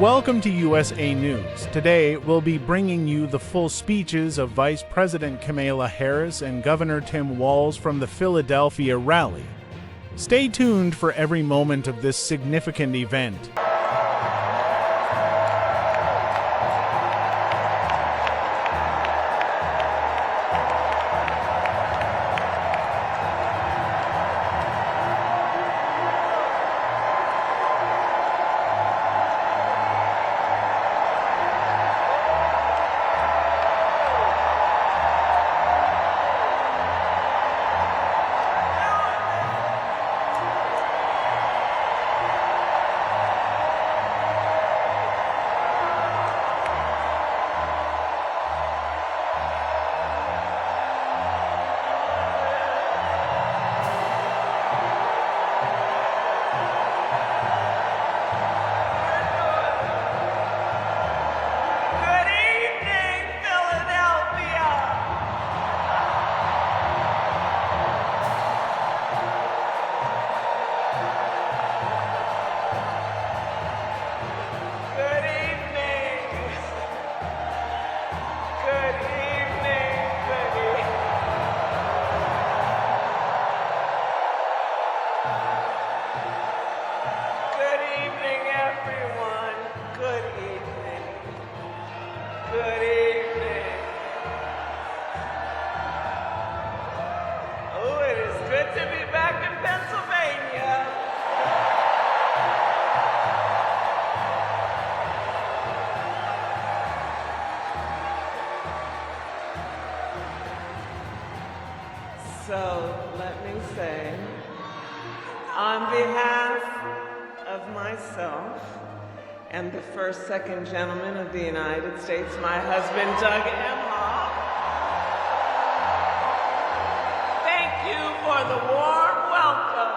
Welcome to USA News. Today, we'll be bringing you the full speeches of Vice President Kamala Harris and Governor Tim Walz from the Philadelphia rally. Stay tuned for every moment of this significant event. So let me say, on behalf of myself and the first, second gentleman of the United States, my husband, Doug Emhoff, thank you for the warm welcome.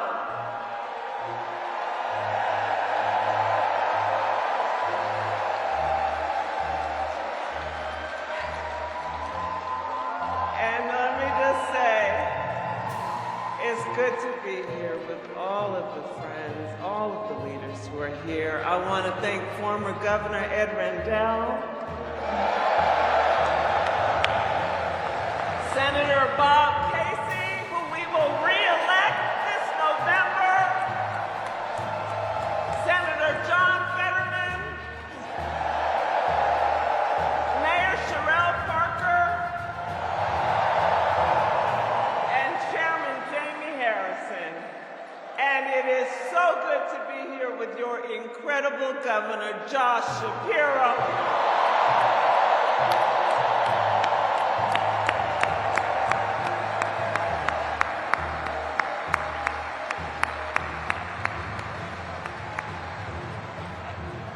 And let me just say, it's good to be here with all of the friends, all of the leaders who are here. I want to thank former Governor Ed Rendell, Senator Bob Casey, who we will re-elect this November, Senator John Fetterman, Mayor Sherelle Parker, and Chairman Jamie Harrison. And it is so good to be here with your incredible Governor, Josh Shapiro.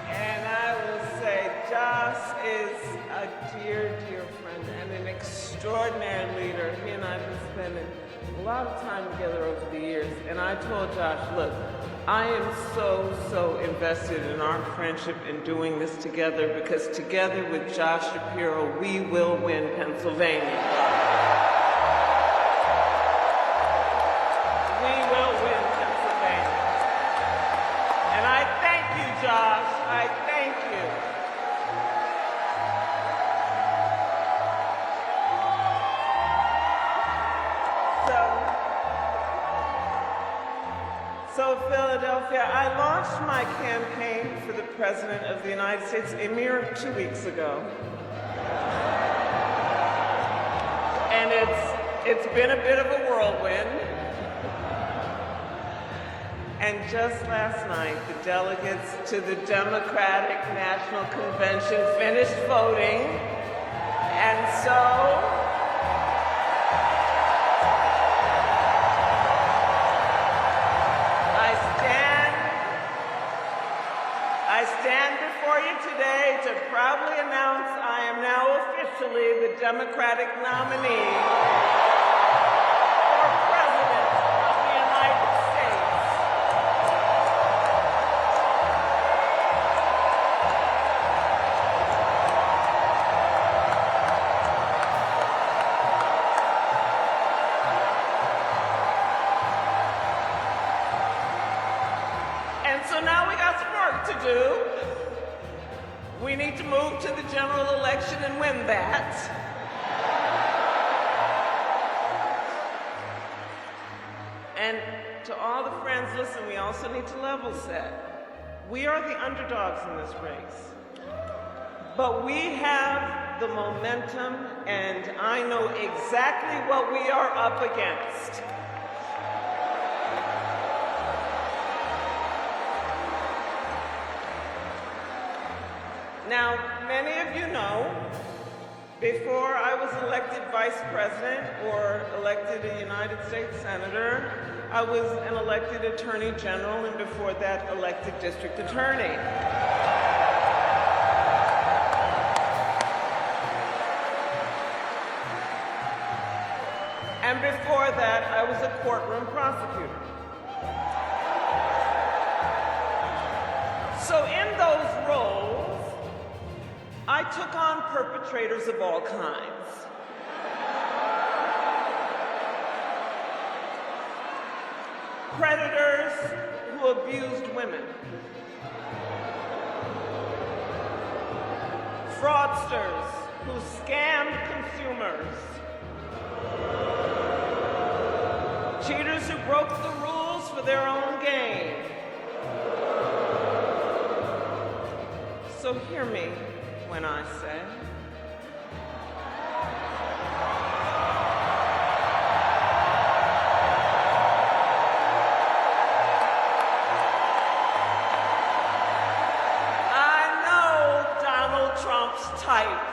And I will say, Josh is a dear, dear friend and an extraordinary leader. He and I have been spending a lot of time together over the years. And I told Josh, look, I am so invested in our friendship in doing this together, because together with Josh Shapiro, we will win Pennsylvania. We will win Pennsylvania. And I thank you, Josh. I thank you. So Philadelphia, I launched my campaign for the President of the United States a mere 2 weeks ago. And it's been a bit of a whirlwind. And just last night, the delegates to the Democratic National Convention finished voting. And so I stand before you today to proudly announce I am now officially the Democratic nominee for President of the United States. And so now we got some work to do. We need to move to the general election and win that. And to all the friends, listen, we also need to level set. We are the underdogs in this race. But we have the momentum, and I know exactly what we are up against. Now, many of you know, before I was elected vice president or elected a United States senator, I was an elected attorney general, and before that, elected district attorney. And before that, I was a courtroom prosecutor. So in those roles, I took on perpetrators of all kinds. Predators who abused women. Fraudsters who scammed consumers. Cheaters who broke the rules for their own gain. So hear me when I say, I know Donald Trump's type.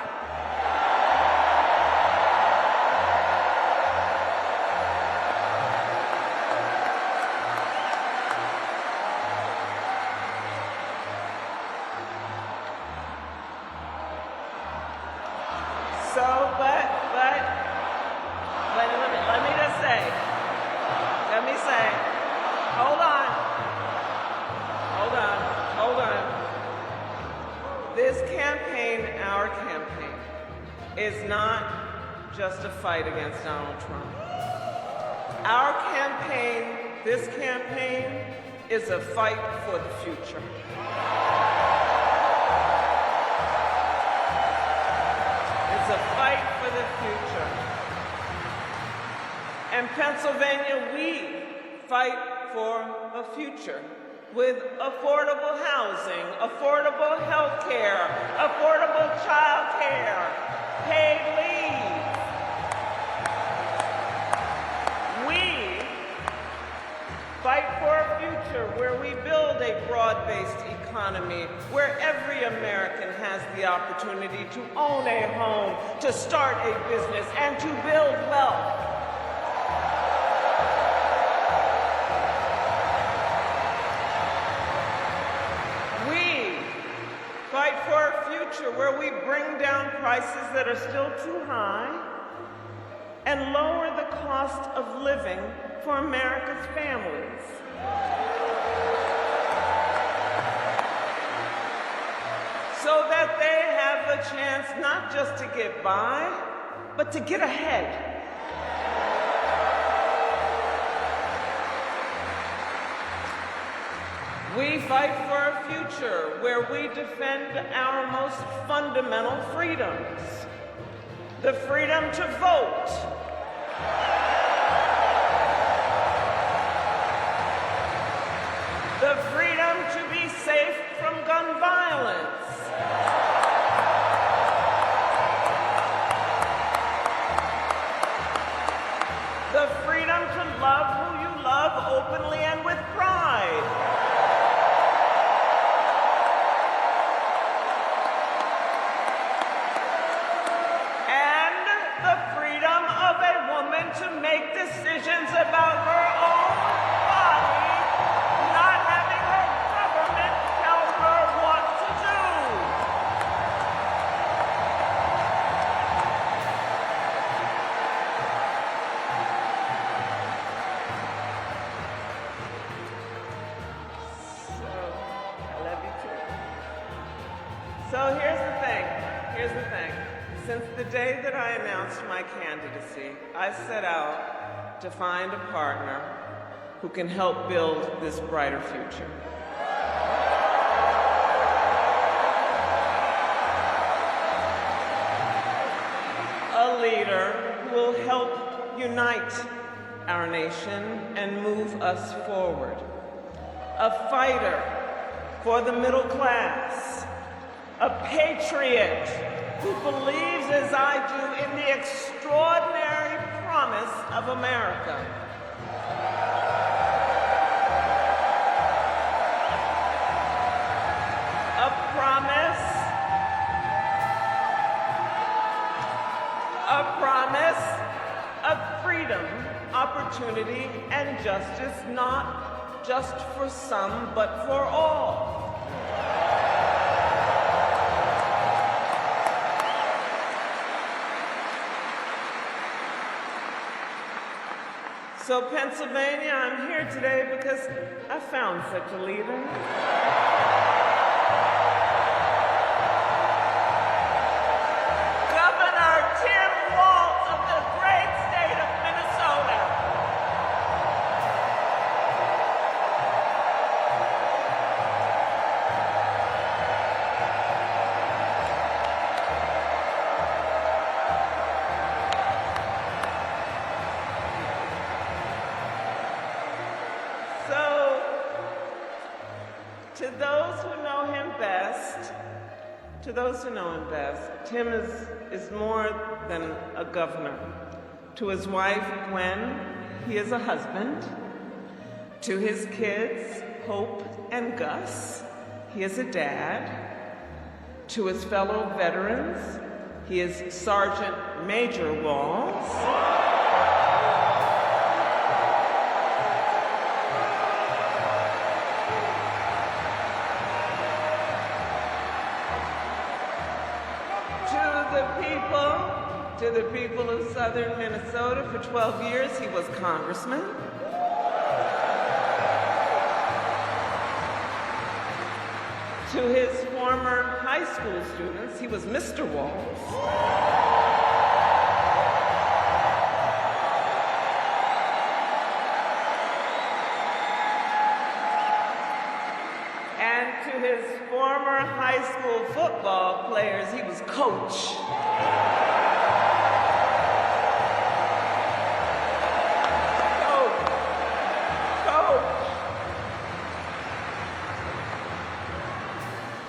So, but, let me just say, hold on. This campaign, our campaign, is not just a fight against Donald Trump. Our campaign, this campaign, is a fight for the future. It's a fight for the future. In Pennsylvania, we fight for a future with affordable housing, affordable health care, affordable child care, paid leave. We fight for a future where we build a broad-based economy, where every American has the opportunity to own a home, to start a business, and to build wealth. We fight for a future where we bring down prices that are still too high and lower the cost of living for America's families. So that they have the chance not just to get by, but to get ahead. We fight for a future where we defend our most fundamental freedoms. The freedom to vote. The freedom to be safe from gun violence. The freedom to love who you love openly and with pride. And the freedom of a woman to make decisions about her own body, not having her government tell her what to do. I love you too. So here's the thing. Since the day that I announced my candidacy, I set out to find a partner who can help build this brighter future. leader who will help unite our nation and move us forward. A fighter for the middle class. A patriot who believes, as I do, in the extraordinary promise of America. A promise of freedom, opportunity, and justice, not just for some, but for all. So Pennsylvania, I'm here today because I found such a leader. Governor Tim Walz of the great state of Minnesota. So, to those who know him best, Tim is more than a governor. To his wife, Gwen, he is a husband. To his kids, Hope and Gus, he is a dad. To his fellow veterans, he is Sergeant Major Walz. To the people of southern Minnesota, for 12 years, he was congressman. To his former high school students, he was Mr. Walz. And to his former high school football players, he was Coach.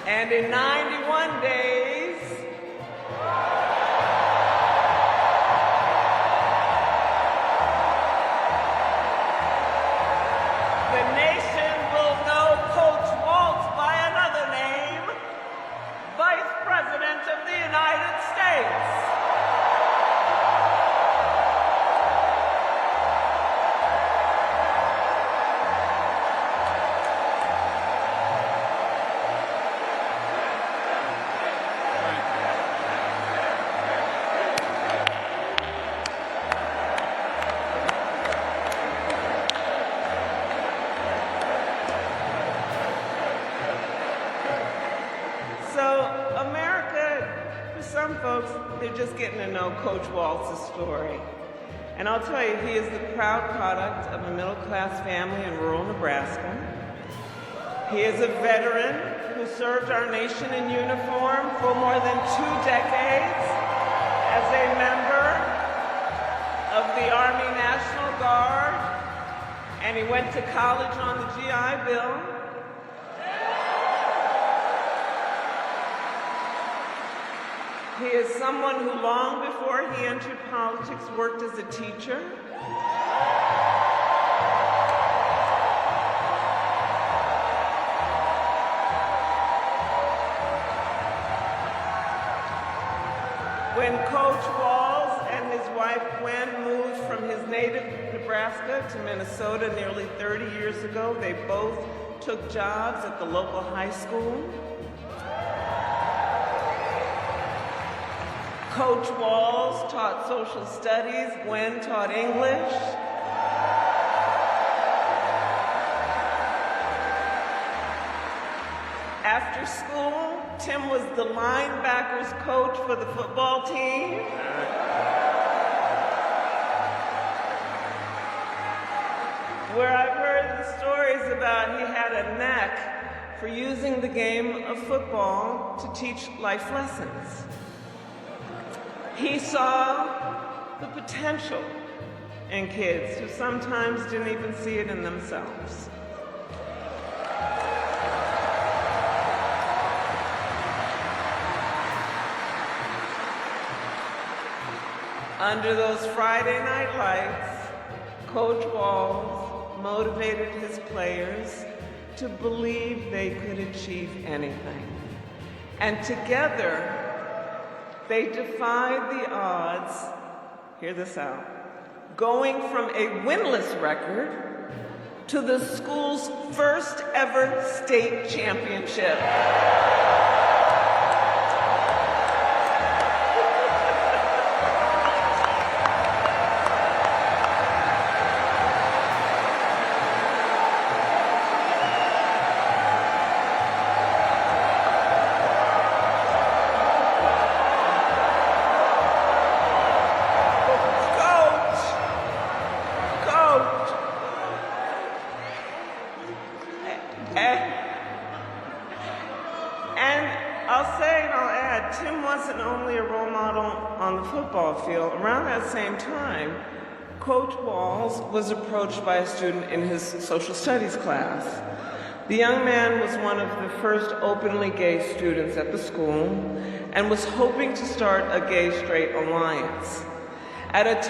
And in 91 days, the nation will know Coach Walz by another name, Vice President of the United States. Some folks, they're just getting to know Coach Walz's story. And I'll tell you, he is the proud product of a middle-class family in rural Nebraska. He is a veteran who served our nation in uniform for more than 2 decades as a member of the Army National Guard, and he went to college on the GI Bill. He is someone who, long before he entered politics, worked as a teacher. When Coach Walz and his wife Gwen moved from his native Nebraska to Minnesota nearly 30 years ago, they both took jobs at the local high school. Coach Walz taught social studies, Gwen taught English. After school, Tim was the linebackers coach for the football team. Where I've heard the stories about he had a knack for using the game of football to teach life lessons. He saw the potential in kids who sometimes didn't even see it in themselves. Under those Friday night lights, Coach Walz motivated his players to believe they could achieve anything. And together, they defied the odds, hear this out, going from a winless record to the school's first ever state championship. And I'll say and I'll add, Tim wasn't only a role model on the football field. Around that same time, Coach Walz was approached by a student in his social studies class. The young man was one of the first openly gay students at the school and was hoping to start a gay-straight alliance. At a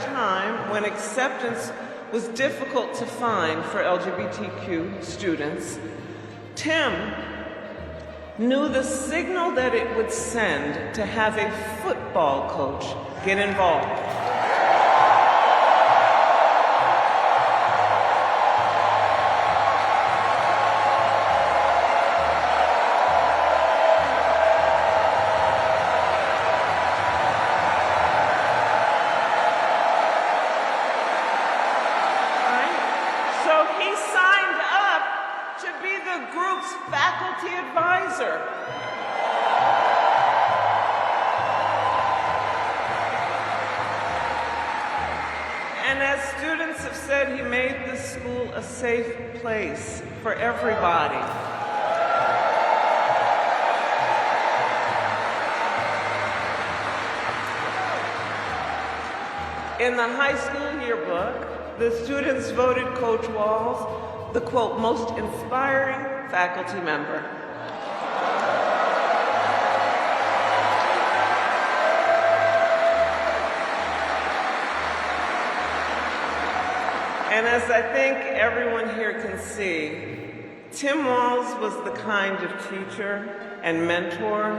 time when acceptance was difficult to find for LGBTQ students, Tim knew the signal that it would send to have a football coach get involved. So he signed up to be the group's faculty advisor. And as students have said, he made the school a safe place for everybody. In the high school yearbook, the students voted Coach Walz the, quote, most inspiring faculty member. And as I think everyone here can see, Tim Walz was the kind of teacher and mentor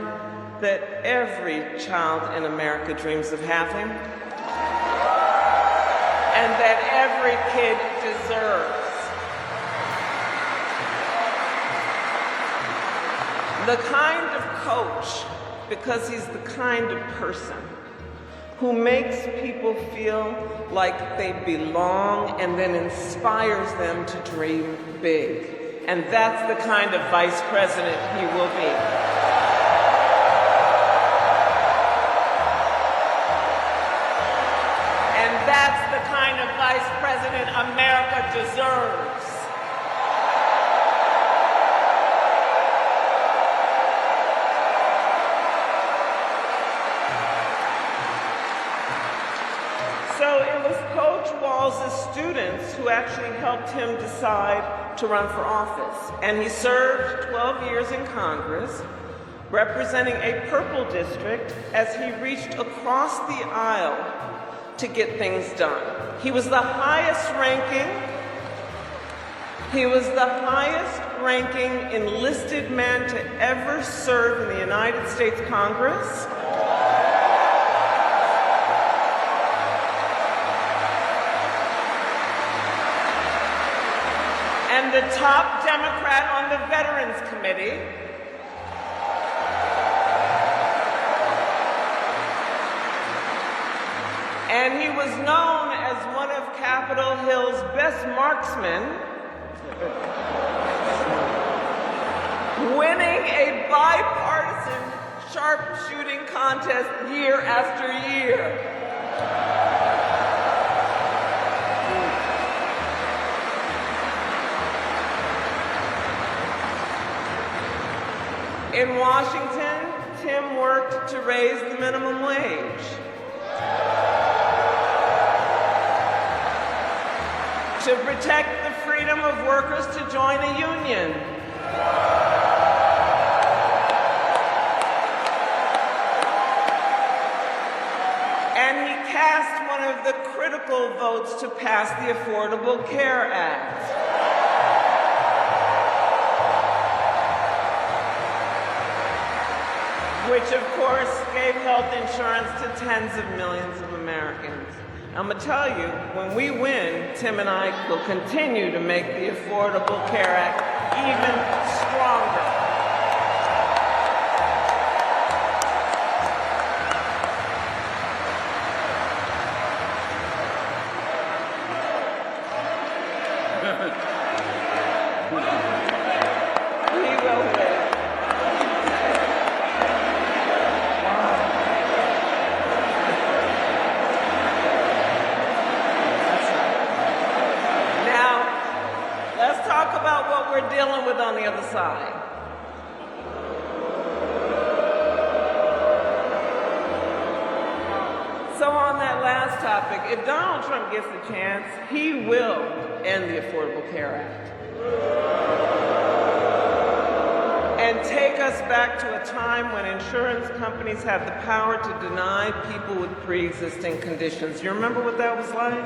that every child in America dreams of having, and that every kid deserves. The kind of coach, because he's the kind of person who makes people feel like they belong and then inspires them to dream big. And that's the kind of vice president he will be. And that's the kind of vice president America deserves. So it was Coach Walz's students who actually helped him decide to run for office. And he served 12 years in Congress, representing a purple district as he reached across the aisle to get things done. He was the highest ranking enlisted man to ever serve in the United States Congress. And the top Democrat on the Veterans Committee. And he was known as one of Capitol Hill's best marksmen, winning a bipartisan sharpshooting contest year after year. In Washington, Tim worked to raise the minimum wage, to protect the freedom of workers to join a union, and he cast one of the critical votes to pass the Affordable Care Act. Which, of course, gave health insurance to tens of millions of Americans. I'm going to tell you, when we win, Tim and I will continue to make the Affordable Care Act even stronger. We will win. Let's talk about what we're dealing with on the other side. So on that last topic, if Donald Trump gets the chance, he will end the Affordable Care Act and take us back to a time when insurance companies had the power to deny people with pre-existing conditions. You remember what that was like?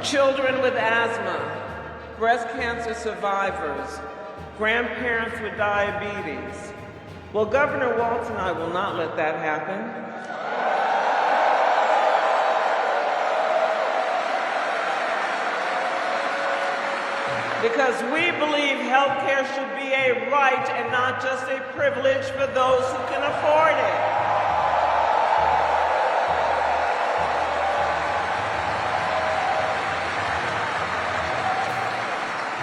Children with asthma, breast cancer survivors, grandparents with diabetes. Well, Governor Walz and I will not let that happen. Because we believe health care should be a right and not just a privilege for those who can afford it.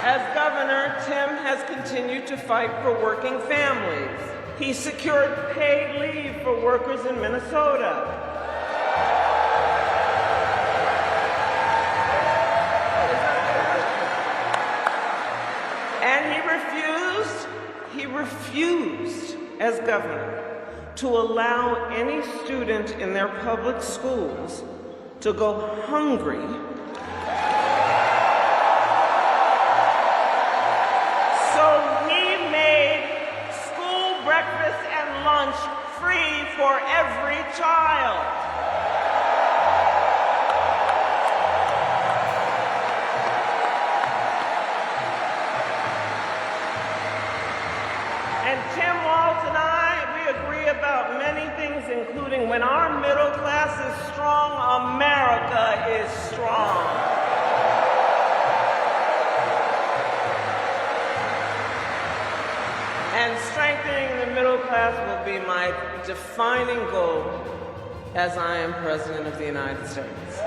As governor, Tim has continued to fight for working families. He secured paid leave for workers in Minnesota. And he refused, as governor, to allow any student in their public schools to go hungry breakfast and lunch free for every child. And Tim Walz and I, we agree about many things, including when our middle class is strong, America is strong. And strengthening the middle class will be my defining goal as I am President of the United States.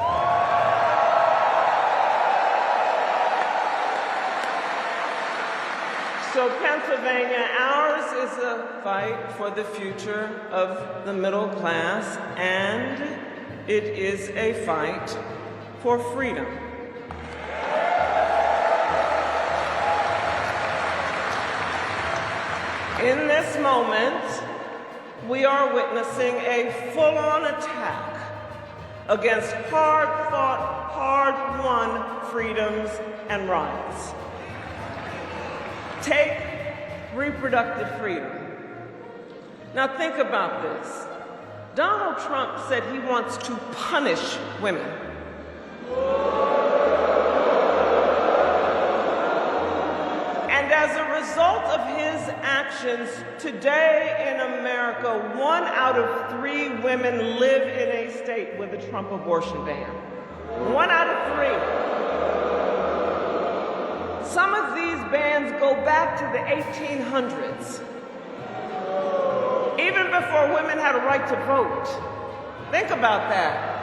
So Pennsylvania, ours is a fight for the future of the middle class, and it is a fight for freedom. In this moment, we are witnessing a full-on attack against hard-fought, hard-won freedoms and rights. Take reproductive freedom. Now think about this. Donald Trump said he wants to punish women. And as a result of his actions, today in America, 1 out of 3 women live in a state with a Trump abortion ban. 1 out of 3. Some of these bans go back to the 1800s, even before women had a right to vote. Think about that.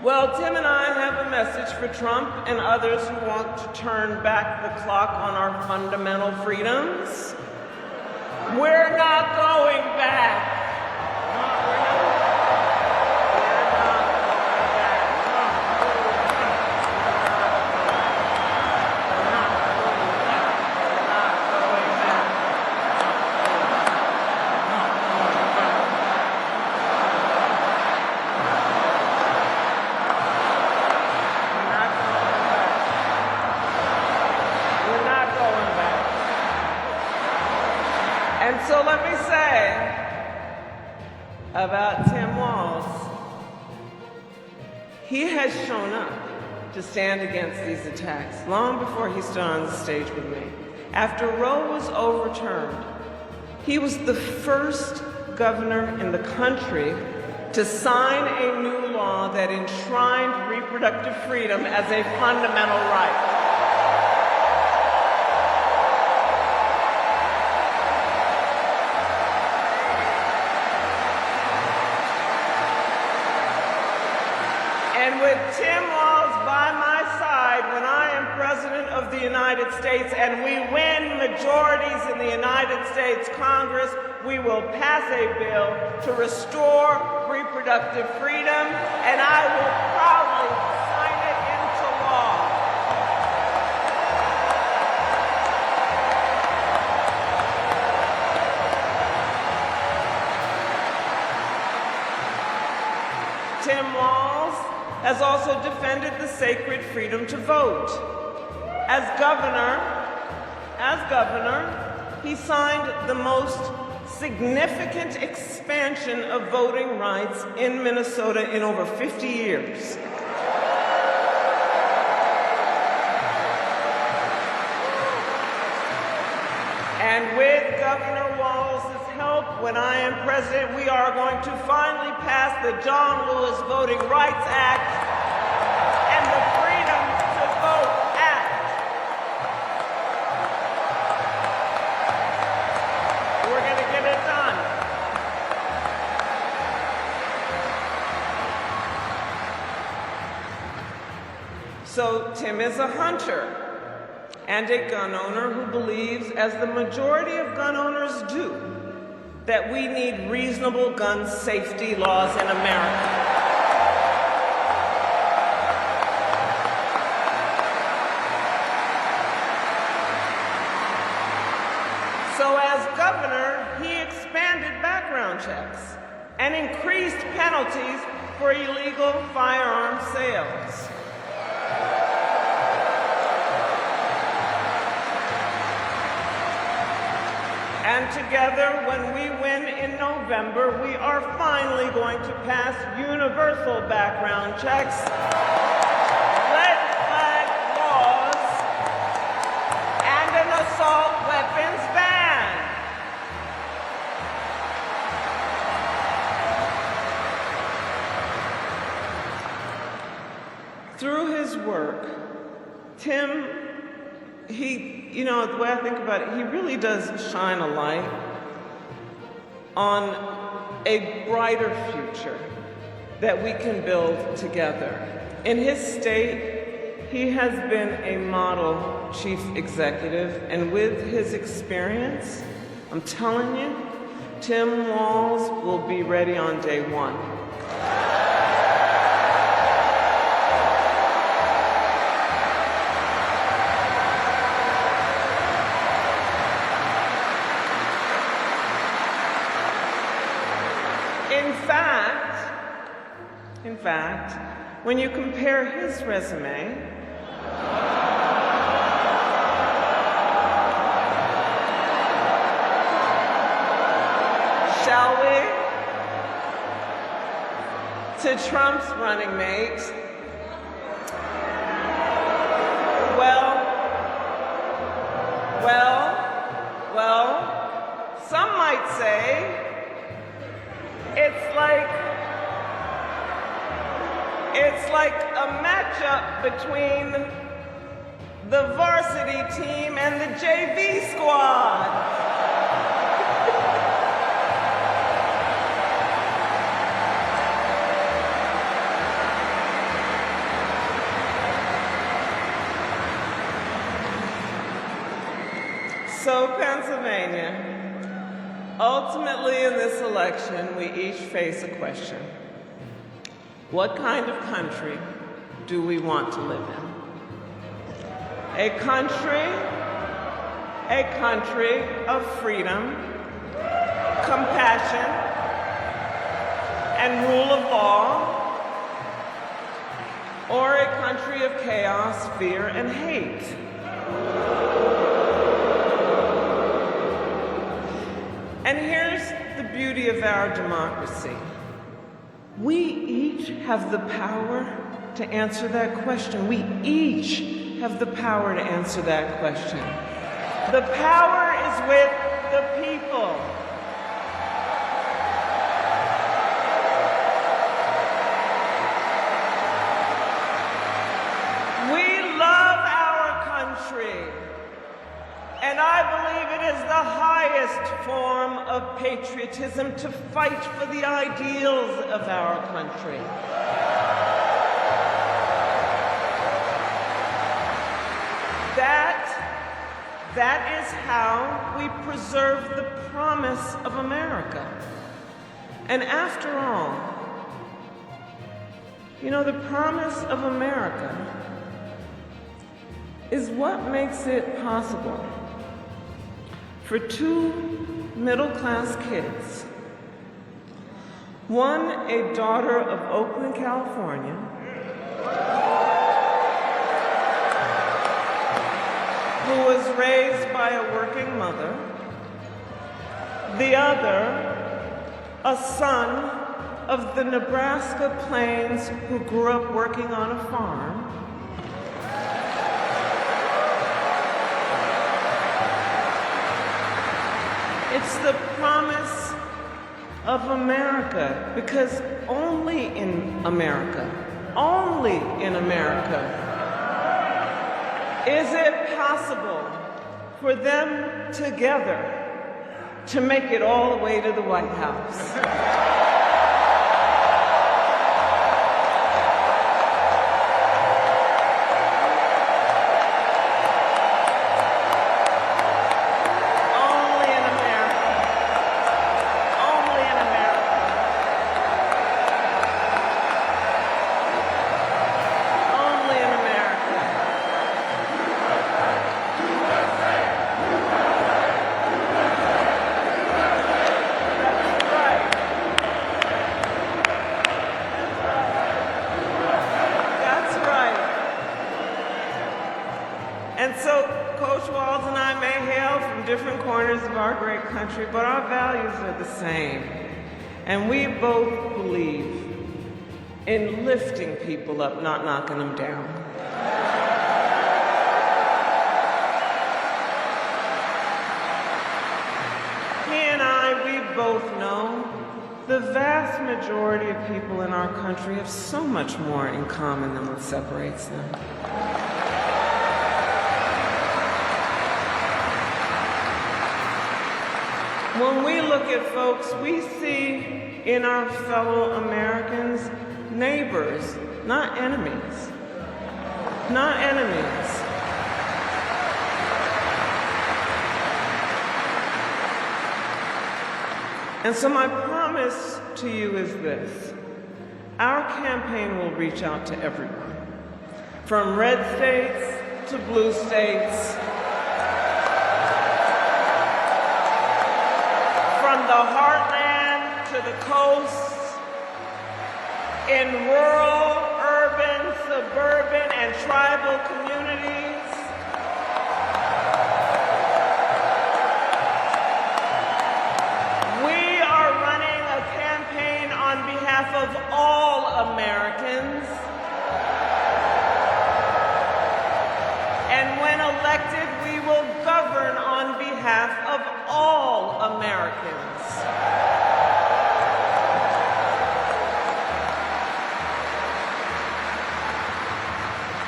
Well, Tim and I have a message for Trump and others who want to turn back the clock on our fundamental freedoms. We're not going back. so let me say about Tim Walz, he has shown up to stand against these attacks long before he stood on the stage with me. After Roe was overturned, he was the first governor in the country to sign a new law that enshrined reproductive freedom as a fundamental right. And with Tim Walz by my side when I am President of the United States and we win majorities in the United States Congress, we will pass a bill to restore reproductive freedom, and I will proudly sign it into law. Tim Walz has also defended the sacred freedom to vote. As governor, he signed the most significant expansion of voting rights in Minnesota in over 50 years. And with Governor Walz's help, when I am president, we are going to finally pass the John Lewis Voting Rights Act and the Freedom to Vote Act. We're going to get it done. So Tim is a hunter and a gun owner who believes, as the majority of gun owners do, that we need reasonable gun safety laws in America. So as governor, he expanded background checks and increased penalties for illegal firearm sales. And together, when we win in November, we are finally going to pass universal background checks, red flag laws, and an assault weapons ban. Through his work, Tim, the way I think about it, he really does shine a light on a brighter future that we can build together. In his state, he has been a model chief executive, and with his experience, I'm telling you, Tim Walz will be ready on day one. In fact, when you compare his resume shall we, to Trump's running mate, well, some might say it's like a matchup between the varsity team and the JV squad. So, Pennsylvania, ultimately in this election, we each face a question. What kind of country do we want to live in? A country of freedom, compassion, and rule of law, or a country of chaos, fear, and hate? And here's the beauty of our democracy. We each have the power to answer that question. We each have the power to answer that question. The power is with the people. We love our country, and I believe it is the highest form of patriotism to fight for the ideals of our country. That is how we preserve the promise of America. And after all, you know, the promise of America is what makes it possible for two middle-class kids, one a daughter of Oakland, California, who was raised by a working mother, the other a son of the Nebraska plains who grew up working on a farm. It's the promise of America, because only in America, is it possible for them together to make it all the way to the White House. And so Coach Walz and I may hail from different corners of our great country, but our values are the same. And we both believe in lifting people up, not knocking them down. He and I, we both know the vast majority of people in our country have so much more in common than what separates them. When we look at folks, we see in our fellow Americans neighbors, not enemies. Not enemies. And so my promise to you is this. Our campaign will reach out to everyone, from red states to blue states, from the heartland to the coast, in rural, urban, suburban, and tribal communities. We are running a campaign on behalf of all Americans. And when elected, we will govern on behalf of all Americans.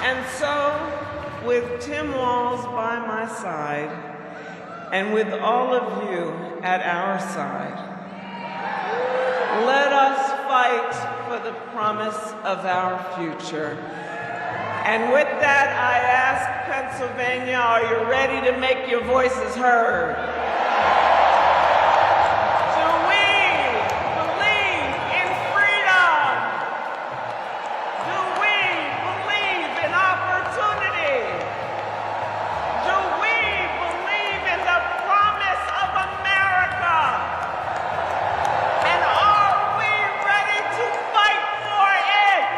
And so, with Tim Walz by my side, and with all of you at our side, let us fight for the promise of our future. And with that, I ask Pennsylvania, are you ready to make your voices heard? Do we believe in freedom? Do we believe in opportunity? Do we believe in the promise of America? And are we ready to fight for it?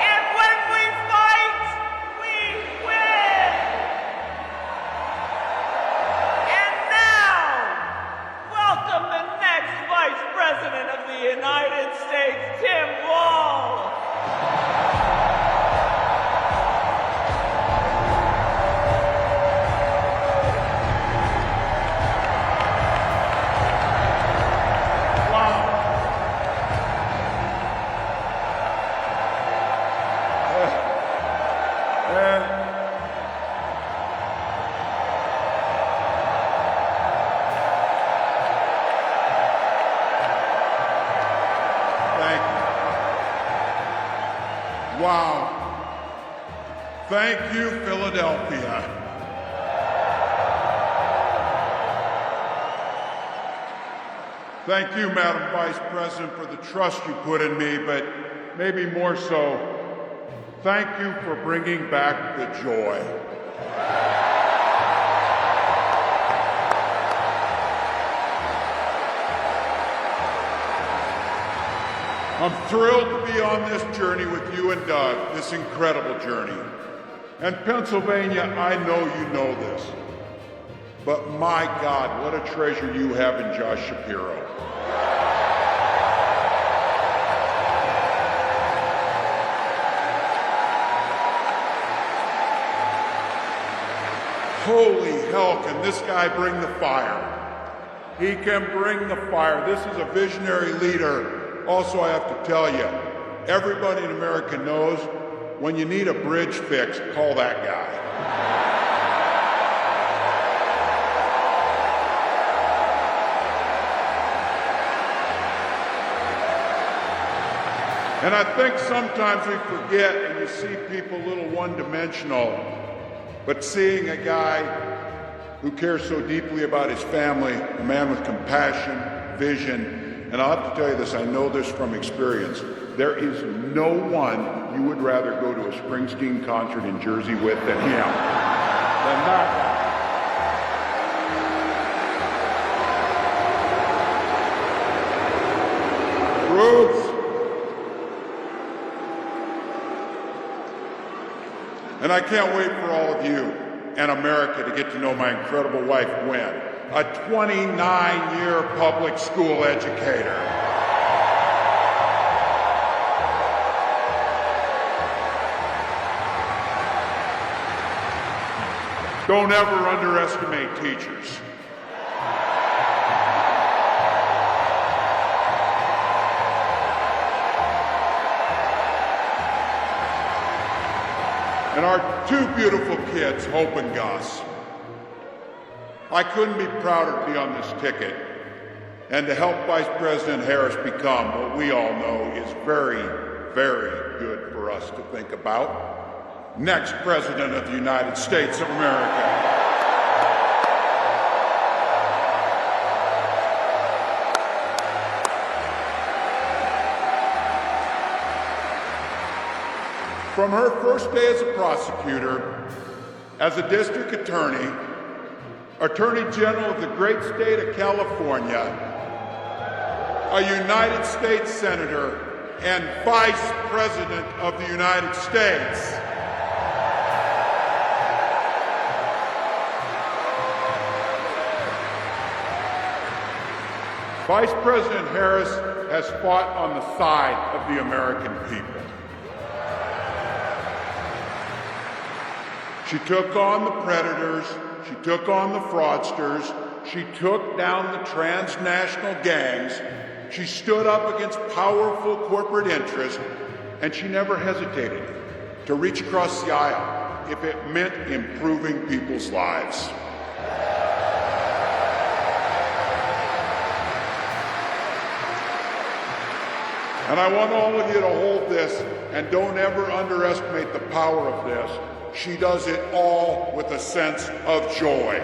And when we fight, we win. Thank you. Wow. Thank you, Philadelphia. Thank you, Madam Vice President, for the trust you put in me, but maybe more so, thank you for bringing back the joy. I'm thrilled to be on this journey with you and Doug, this incredible journey. And Pennsylvania, I know you know this, but my God, what a treasure you have in Josh Shapiro. Holy hell, can this guy bring the fire? He can bring the fire. This is a visionary leader. Also, I have to tell you, everybody in America knows when you need a bridge fixed, call that guy. And I think sometimes we forget and you see people a little one-dimensional, but seeing a guy who cares so deeply about his family, a man with compassion, vision, and I'll have to tell you this, I know this from experience, there is no one you would rather go to a Springsteen concert in Jersey with than him, than that guy. Roots. And I can't wait for all of you and America to get to know my incredible wife, Gwen, a 29-year public school educator. Don't ever underestimate teachers. And our two beautiful kids, Hope and Gus. I couldn't be prouder to be on this ticket and to help Vice President Harris become what we all know is very, very good for us to think about. Next President of the United States of America. From her first day as a prosecutor, as a district attorney, Attorney General of the great state of California, a United States Senator, and Vice President of the United States. Vice President Harris has fought on the side of the American people. She took on the predators, she took on the fraudsters, she took down the transnational gangs, she stood up against powerful corporate interests, and she never hesitated to reach across the aisle if it meant improving people's lives. And I want all of you to hold this and don't ever underestimate the power of this. She does it all with a sense of joy.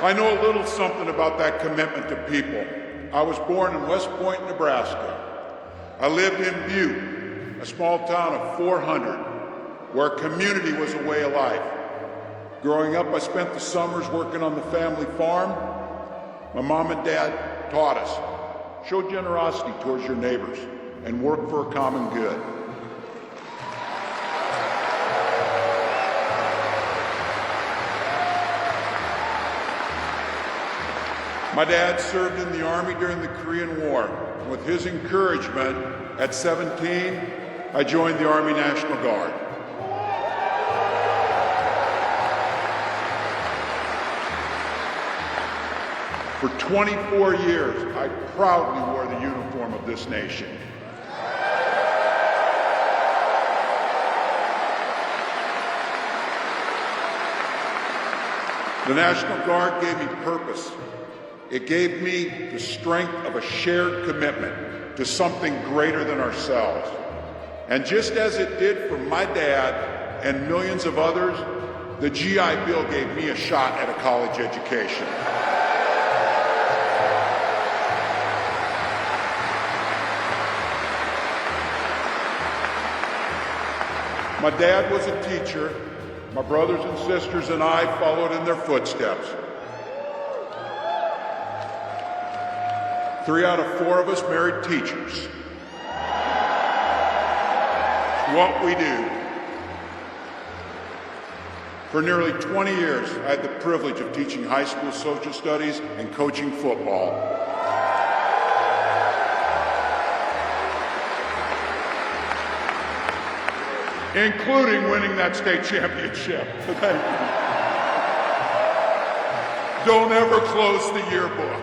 I know a little something about that commitment to people. I was born in West Point, Nebraska. I lived in Butte, a small town of 400, where community was a way of life. Growing up, I spent the summers working on the family farm. My mom and dad taught us, show generosity towards your neighbors and work for a common good. My dad served in the Army during the Korean War. With his encouragement, at 17, I joined the Army National Guard. For 24 years, I proudly wore the uniform of this nation. The National Guard gave me purpose. It gave me the strength of a shared commitment to something greater than ourselves. And just as it did for my dad and millions of others, the GI Bill gave me a shot at a college education. My dad was a teacher. My brothers and sisters and I followed in their footsteps. 3 out of 4 of us married teachers. It's what we do. For nearly 20 years, I had the privilege of teaching high school social studies and coaching football. Including winning that state championship. Thank you. Don't ever close the yearbook.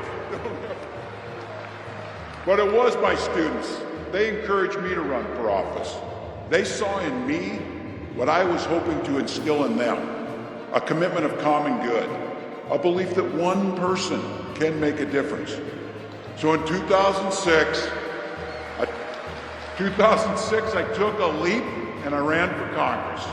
But it was my students. They encouraged me to run for office. They saw in me what I was hoping to instill in them, a commitment of common good, a belief that one person can make a difference. So in 2006, I took a leap and I ran for Congress.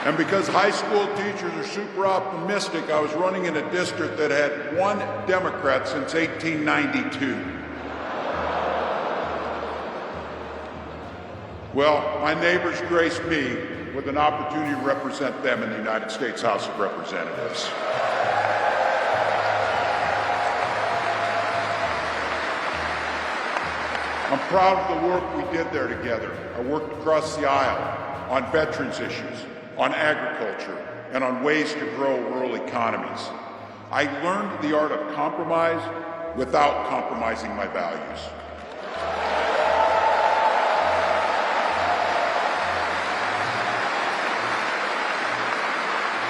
And because high school teachers are super optimistic, I was running in a district that had 1 Democrat since 1892. Well, my neighbors graced me with an opportunity to represent them in the United States House of Representatives. I'm proud of the work we did there together. I worked across the aisle on veterans issues, on agriculture, and on ways to grow rural economies. I learned the art of compromise without compromising my values.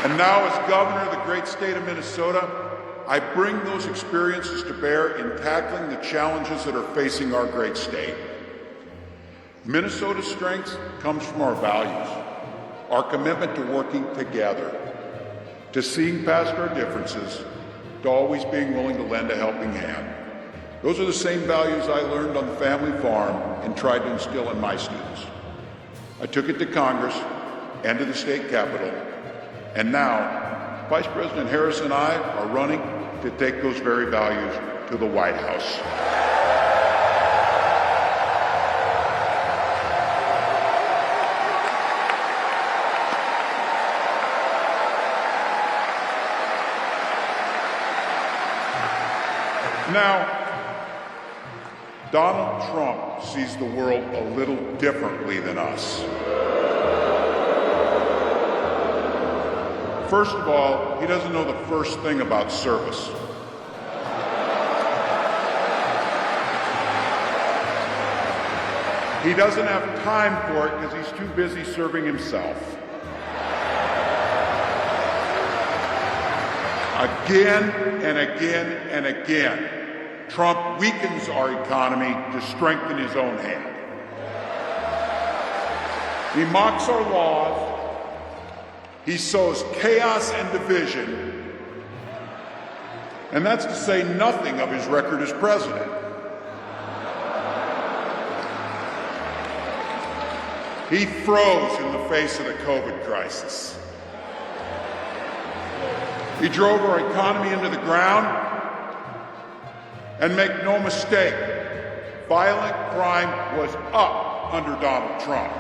And now, as governor of the great state of Minnesota, I bring those experiences to bear in tackling the challenges that are facing our great state. Minnesota's strength comes from our values, our commitment to working together, to seeing past our differences, to always being willing to lend a helping hand. Those are the same values I learned on the family farm and tried to instill in my students. I took it to Congress and to the state capitol, and now Vice President Harris and I are running to take those very values to the White House. Now, Donald Trump sees the world a little differently than us. First of all, he doesn't know the first thing about service. He doesn't have time for it because he's too busy serving himself. Again and again and again, Trump weakens our economy to strengthen his own hand. He mocks our laws. He sows chaos and division, and that's to say nothing of his record as president. He froze in the face of the COVID crisis. He drove our economy into the ground, and make no mistake, violent crime was up under Donald Trump.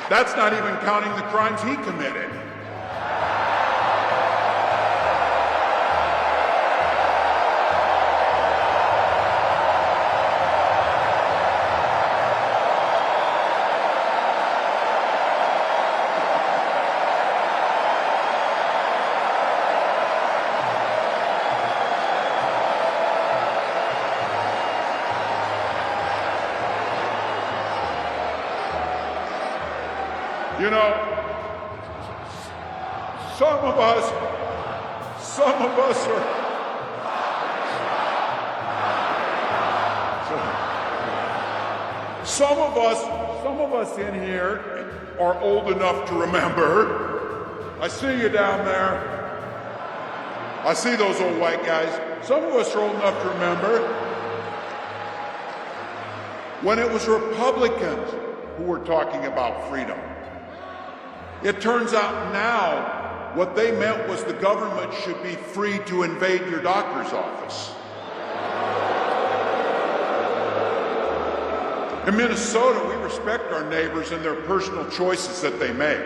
That's not even counting the crimes he committed. You know, some of us in here are old enough to remember. I see you down there. I see those old white guys. Some of us are old enough to remember when it was Republicans who were talking about freedom. It turns out now what they meant was the government should be free to invade your doctor's office. In Minnesota, we respect our neighbors and their personal choices that they make.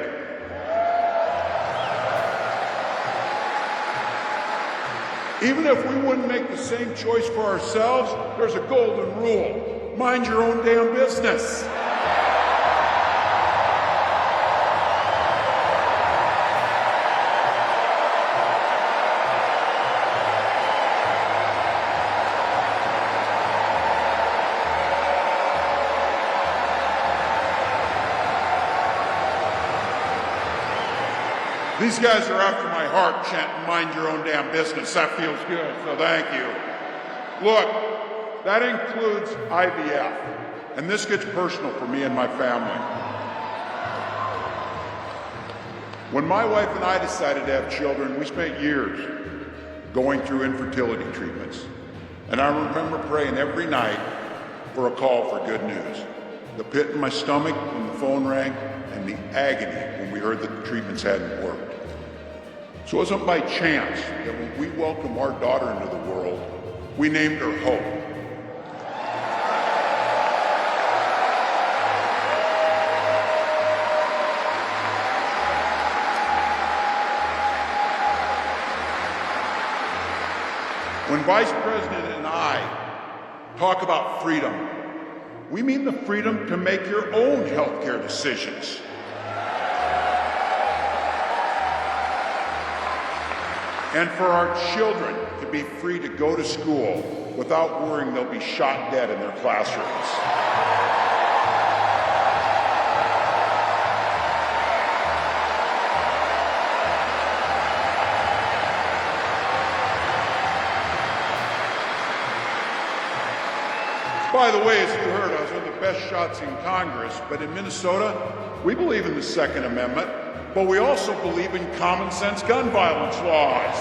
Even if we wouldn't make the same choice for ourselves, there's a golden rule. Mind your own damn business. These guys are after my heart chanting, mind your own damn business. That feels good, so thank you. Look, that includes IVF, and this gets personal for me and my family. When my wife and I decided to have children, we spent years going through infertility treatments. And I remember praying every night for a call for good news. The pit in my stomach when the phone rang, and the agony when we heard that the treatments hadn't worked. So it wasn't by chance that when we welcomed our daughter into the world, we named her Hope. When Vice President and I talk about freedom, we mean the freedom to make your own healthcare decisions. And for our children to be free to go to school without worrying they'll be shot dead in their classrooms. By the way, as you heard, I was one of the best shots in Congress, but in Minnesota, we believe in the Second Amendment, but we also believe in common sense gun violence laws.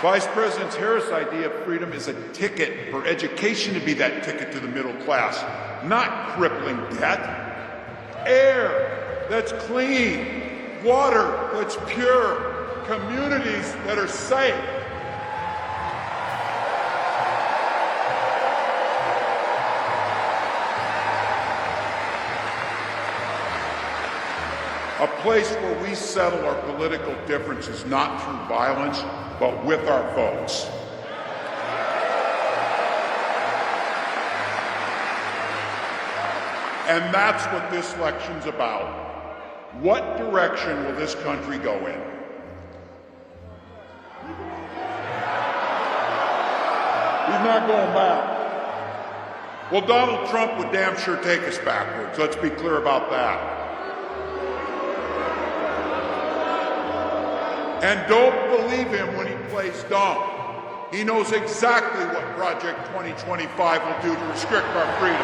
Vice President Harris' idea of freedom is a ticket for education to be that ticket to the middle class, not crippling debt. Air that's clean, water that's pure, communities that are safe. A place where we settle our political differences not through violence, but with our votes. And that's what this election's about. What direction will this country go in? He's not going back. Well, Donald Trump would damn sure take us backwards. Let's be clear about that. And don't believe him when he plays dumb. He knows exactly what Project 2025 will do to restrict our freedoms.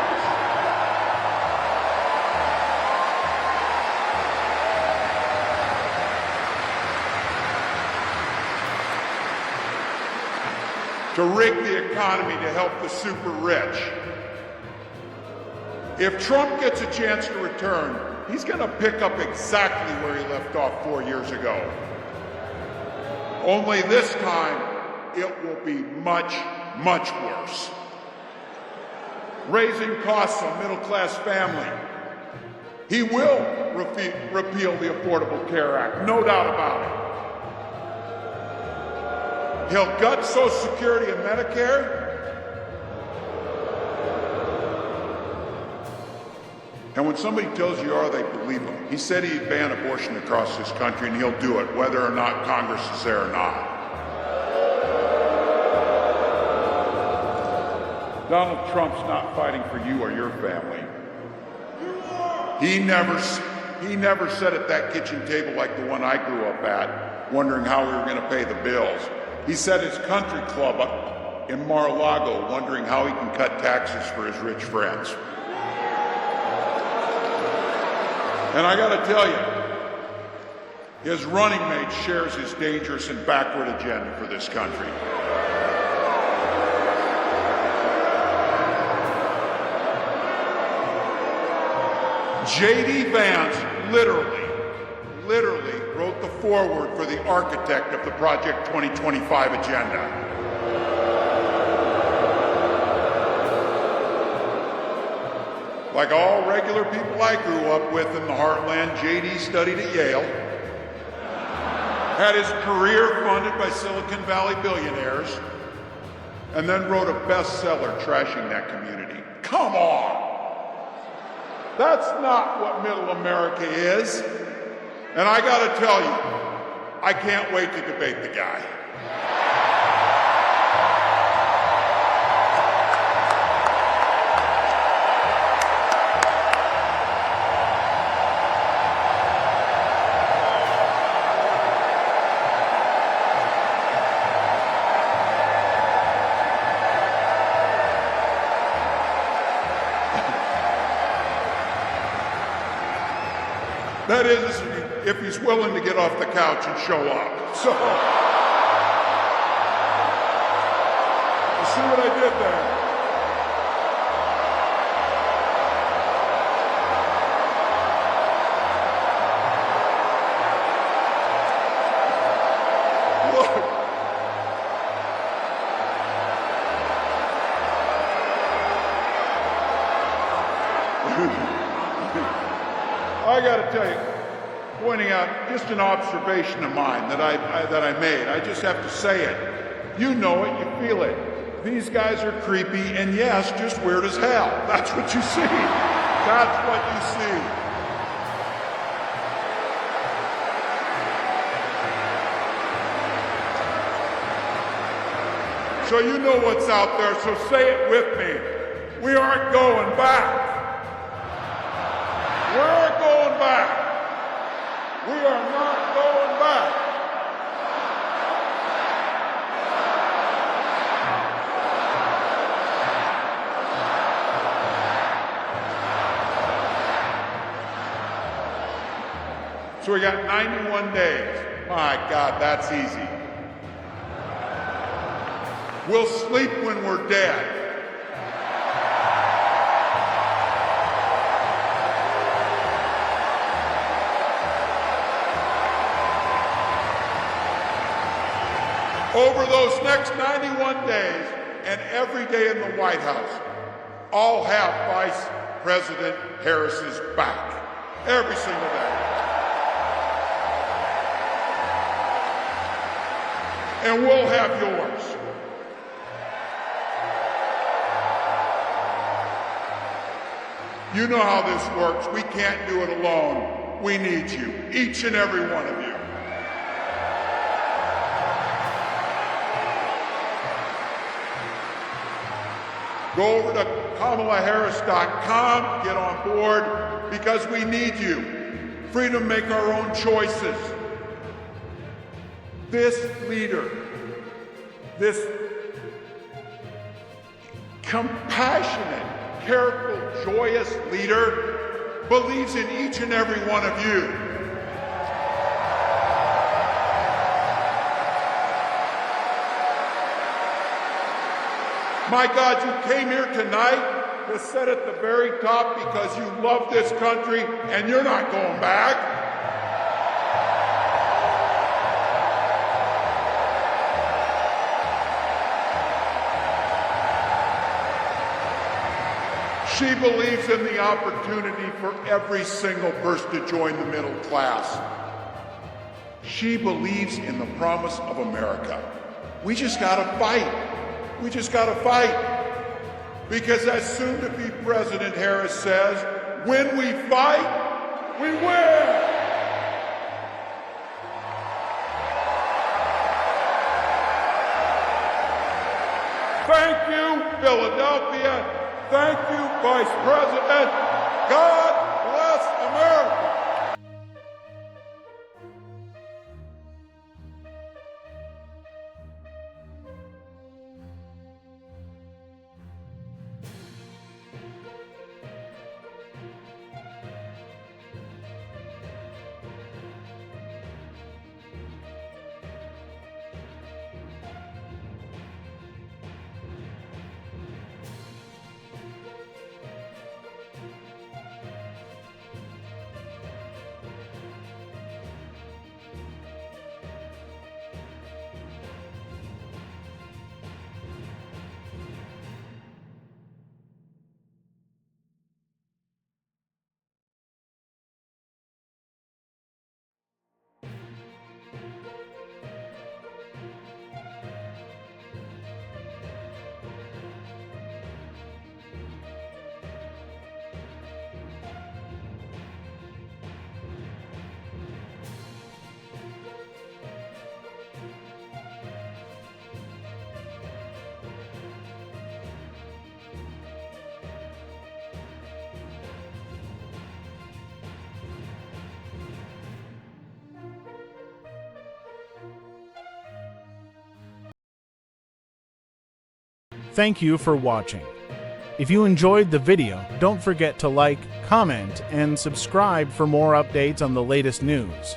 To rig the economy to help the super rich. If Trump gets a chance to return, he's going to pick up exactly where he left off 4 years ago. Only this time, it will be much, much worse. Raising costs on middle-class family. He will repeal the Affordable Care Act, no doubt about it. He'll gut Social Security and Medicare. And when somebody tells you are, they believe him. He said he'd ban abortion across this country, and he'll do it, whether or not Congress is there or not. Donald Trump's not fighting for you or your family. He never sat at that kitchen table like the one I grew up at, wondering how we were going to pay the bills. He sat at his country club in Mar-a-Lago, wondering how he can cut taxes for his rich friends. And I got to tell you, his running mate shares his dangerous and backward agenda for this country. J.D. Vance literally wrote the foreword for the architect of the Project 2025 agenda. Like all regular people I grew up with in the heartland, J.D. studied at Yale, had his career funded by Silicon Valley billionaires, and then wrote a bestseller trashing that community. Come on! That's not what middle America is. And I gotta tell you, I can't wait to debate the guy. That is, if he's willing to get off the couch and show up. So, you see what I did there? I got to tell you, pointing out just an observation of mine that I made. I just have to say it. You know it, you feel it. These guys are creepy and yes, just weird as hell. That's what you see. That's what you see. So you know what's out there, so say it with me. We aren't going back. We aren't going back. We are not going back. So we got 91 days. My God, that's easy. We'll sleep when we're dead. Over those next 91 days and every day in the White House, I'll have Vice President Harris's back. Every single day. And we'll have yours. You know how this works. We can't do it alone. We need you, each and every one of you. Go over to KamalaHarris.com, get on board, because we need you. Freedom to make our own choices. This leader, this compassionate, careful, joyous leader, believes in each and every one of you. My God, you came here tonight to sit at the very top because you love this country and you're not going back. She believes in the opportunity for every single person to join the middle class. She believes in the promise of America. We just gotta fight. We just got to fight. Because as soon-to-be President Harris says, when we fight, we win. Thank you, Philadelphia. Philadelphia. Thank you, Vice President. God bless America. Thank you for watching. If you enjoyed the video, don't forget to like, comment, and subscribe for more updates on the latest news.